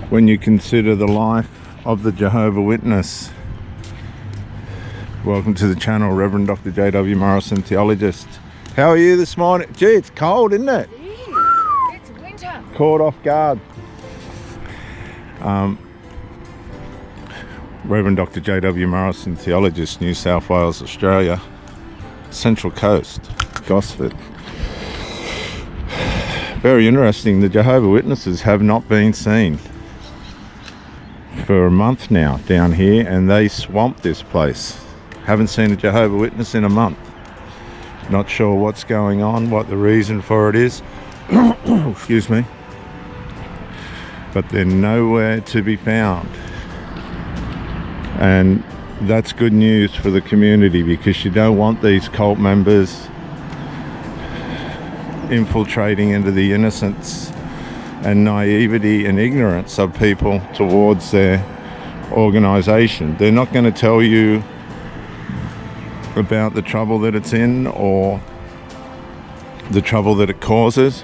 when you consider the life of the Jehovah's Witness. Welcome to the channel, Reverend Dr. J.W. Morrison, Theologist. How are you this morning? Gee, it's cold, isn't it? It's winter. Caught off guard. Reverend Dr. J.W. Morrison, Theologist, New South Wales, Australia, Central Coast, Gosford. Very interesting, the Jehovah's Witnesses have not been seen for a month now down here, and they swamped this place. Haven't seen a Jehovah's Witness in a month. Not sure what's going on, what the reason for it is. Excuse me. But they're nowhere to be found. And that's good news for the community, because you don't want these cult members infiltrating into the innocence and naivety and ignorance of people towards their organization. They're not going to tell you about the trouble that it's in or the trouble that it causes.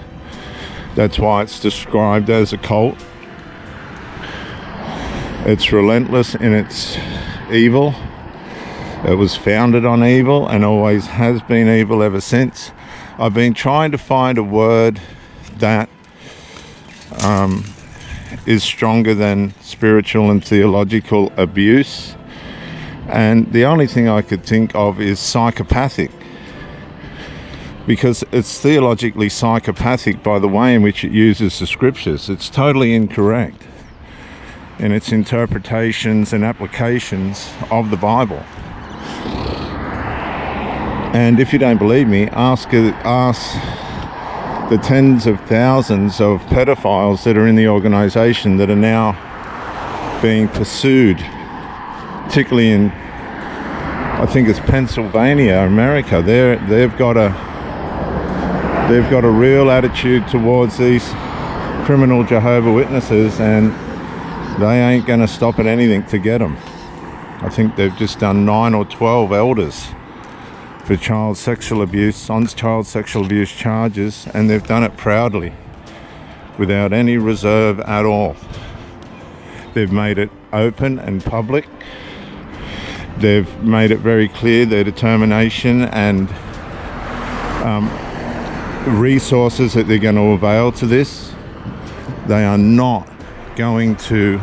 That's why it's described as a cult. It's relentless in its evil. It was founded on evil and always has been evil ever since. I've been trying to find a word that is stronger than spiritual and theological abuse, and the only thing I could think of is psychopathic, because it's theologically psychopathic by the way in which it uses the scriptures. It's totally incorrect in its interpretations and applications of the Bible. And if you don't believe me, ask the tens of thousands of pedophiles that are in the organization that are now being pursued, particularly in, I think it's Pennsylvania, America. They've got a real attitude towards these criminal Jehovah's Witnesses, and they ain't going to stop at anything to get them. I think they've just done 9 or 12 elders for child sexual abuse, on child sexual abuse charges, and they've done it proudly, without any reserve at all. They've made it open and public. They've made it very clear their determination and resources that they're going to avail to this. They are not going to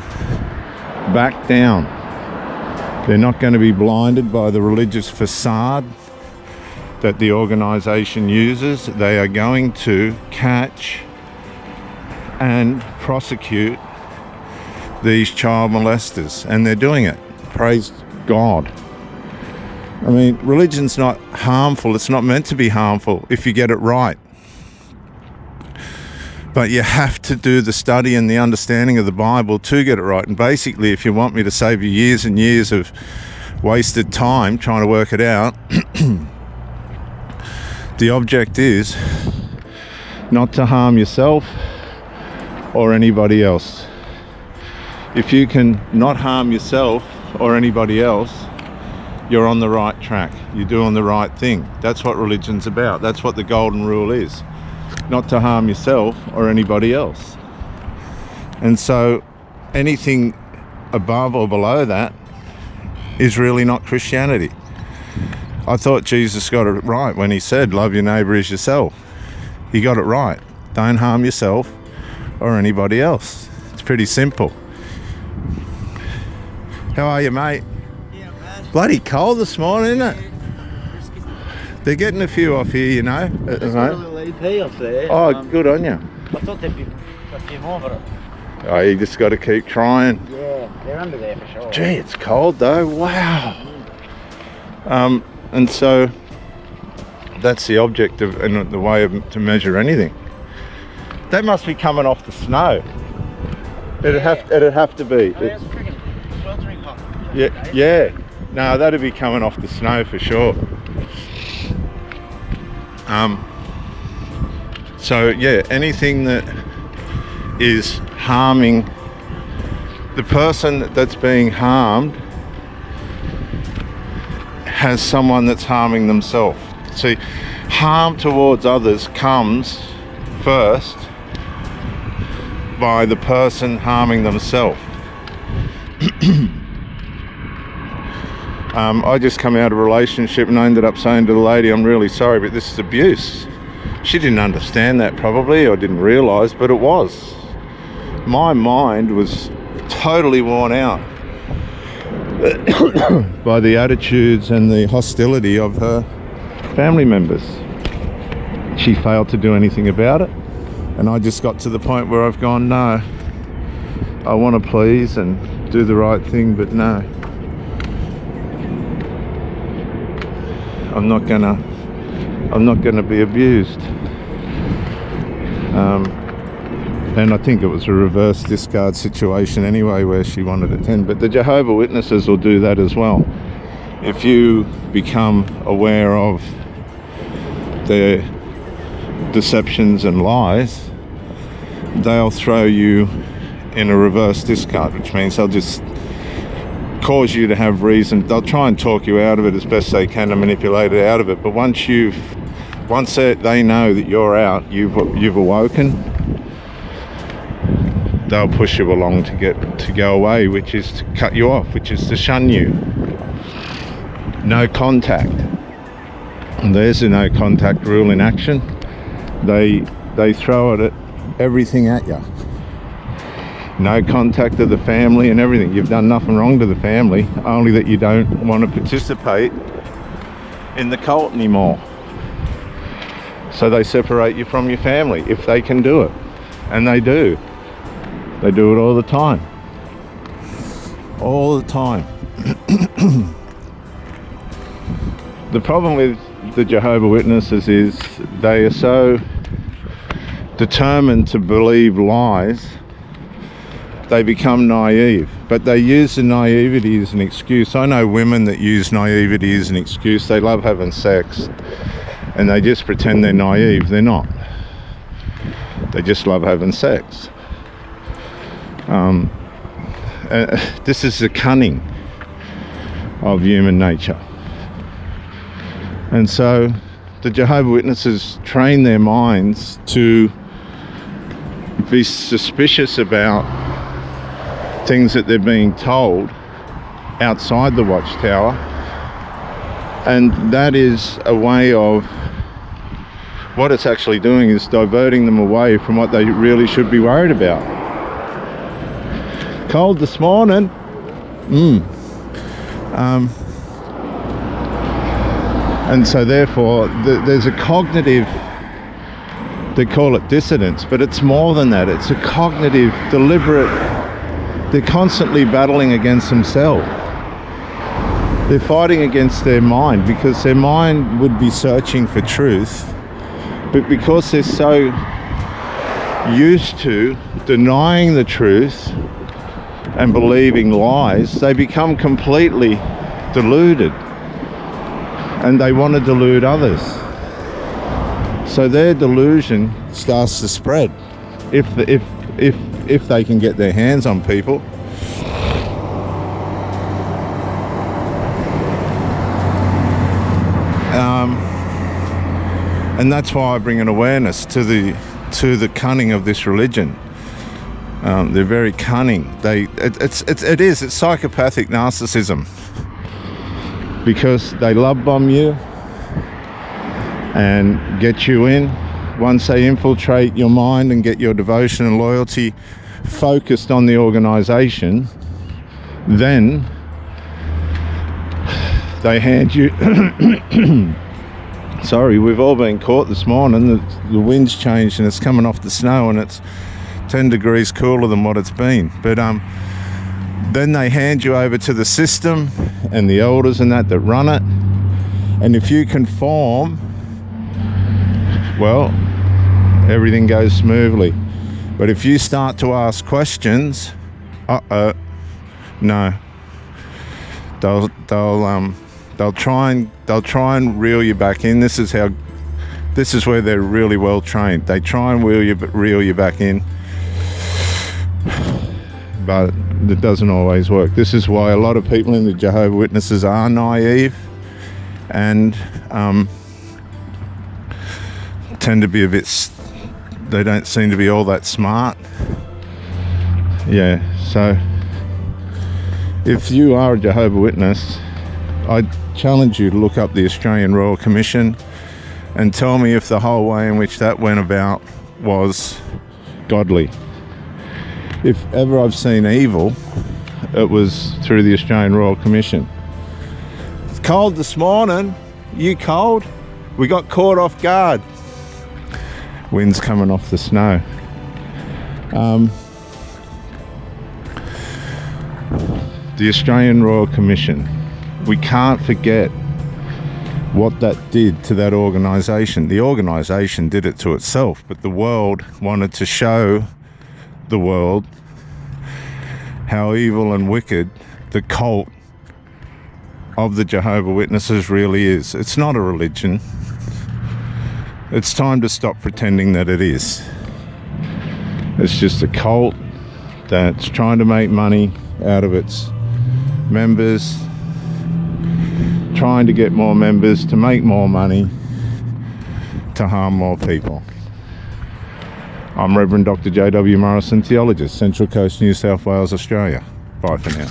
back down. They're not going to be blinded by the religious facade that the organization uses. They are going to catch and prosecute these child molesters, and they're doing it. Praise God. I mean, religion's not harmful. It's not meant to be harmful if you get it right. But you have to do the study and the understanding of the Bible to get it right. And basically, if you want me to save you years and years of wasted time trying to work it out, the object is not to harm yourself or anybody else. If you can not harm yourself or anybody else, you're on the right track. You're doing the right thing. That's what religion's about. That's what the golden rule is. Not to harm yourself or anybody else. And so anything above or below that is really not Christianity. I thought Jesus got it right when he said, love your neighbour as yourself. He got it right. Don't harm yourself or anybody else. It's pretty simple. How are you, mate? Yeah, man. Bloody cold this morning, isn't it? They're getting a few off here, you know. There's got a little EP off there. Oh, good on you. I thought there'd be a few more, but Oh, you just got to keep trying. yeah, they're under there for sure. Gee, it's cold though. Wow. And so that's the object of, and the way to measure anything. That must be coming off the snow. It'd have to be. Oh, yeah, it's freaking sweltering hot. Yeah. No, that'd be coming off the snow for sure. So yeah, anything that is harming the person that's being harmed has someone that's harming themselves. See, harm towards others comes first by the person harming themselves. I just come out of a relationship and I ended up saying to the lady, I'm really sorry, but this is abuse. She didn't understand that probably, or didn't realise, but it was. My mind was totally worn out by the attitudes and the hostility of her family members. She failed to do anything about it, and I just got to the point where I've gone, no, I want to please and do the right thing, but no, I'm not gonna be abused. And I think it was a reverse discard situation anyway, where she wanted a 10. But the Jehovah's Witnesses will do that as well. If you become aware of their deceptions and lies, they'll throw you in a reverse discard, which means they'll just cause you to have reason. They'll try and talk you out of it as best they can and manipulate it out of it. But once they know that you're out, you've awoken, they'll push you along to go away, which is to cut you off, which is to shun you. No contact. And there's a no contact rule in action. They throw it at everything at you. No contact to the family and everything. You've done nothing wrong to the family, only that you don't want to participate in the cult anymore. So they separate you from your family if they can do it. And they do. They do it all the time. All the time. The problem with the Jehovah's Witnesses is they are so determined to believe lies, they become naive. But they use the naivety as an excuse. I know women that use naivety as an excuse. They love having sex and they just pretend they're naive. They're not. They just love having sex. This is the cunning of human nature. And so the Jehovah's Witnesses train their minds to be suspicious about things that they're being told outside the watchtower, and that is a way of, what it's actually doing is diverting them away from what they really should be worried about. Cold this morning. And so therefore there's a cognitive, they call it dissonance, but it's more than that. It's a cognitive, deliberate, they're constantly battling against themselves. They're fighting against their mind, because their mind would be searching for truth, but because they're so used to denying the truth and believing lies, they become completely deluded, and they want to delude others. So their delusion starts to spread if they can get their hands on people. And that's why I bring an awareness to the cunning of this religion. They're very cunning. It's psychopathic narcissism, because they love bomb you and get you in. Once they infiltrate your mind and get your devotion and loyalty focused on the organization, then they hand you sorry, we've all been caught this morning. The wind's changed and it's coming off the snow, and it's 10 degrees cooler than what it's been. But then they hand you over to the system and the elders and that run it. And if you conform, well, everything goes smoothly. But if you start to ask questions, no, they'll try and reel you back in. This is where they're really well trained. They try and reel you back in, but it doesn't always work. This is why a lot of people in the Jehovah's Witnesses are naive and tend to be they don't seem to be all that smart. Yeah, so if you are a Jehovah's Witness, I challenge you to look up the Australian Royal Commission and tell me if the whole way in which that went about was godly. If ever I've seen evil, it was through the Australian Royal Commission. It's cold this morning. You cold? We got caught off guard. Wind's coming off the snow. The Australian Royal Commission. We can't forget what that did to that organisation. The organisation did it to itself, but the world wanted to show the world how evil and wicked the cult of the Jehovah's Witnesses really is. It's not a religion. It's time to stop pretending that it is. It's just a cult that's trying to make money out of its members, trying to get more members to make more money, to harm more people. I'm Reverend Dr. J.W. Morrison, theologist, Central Coast, New South Wales, Australia. Bye for now.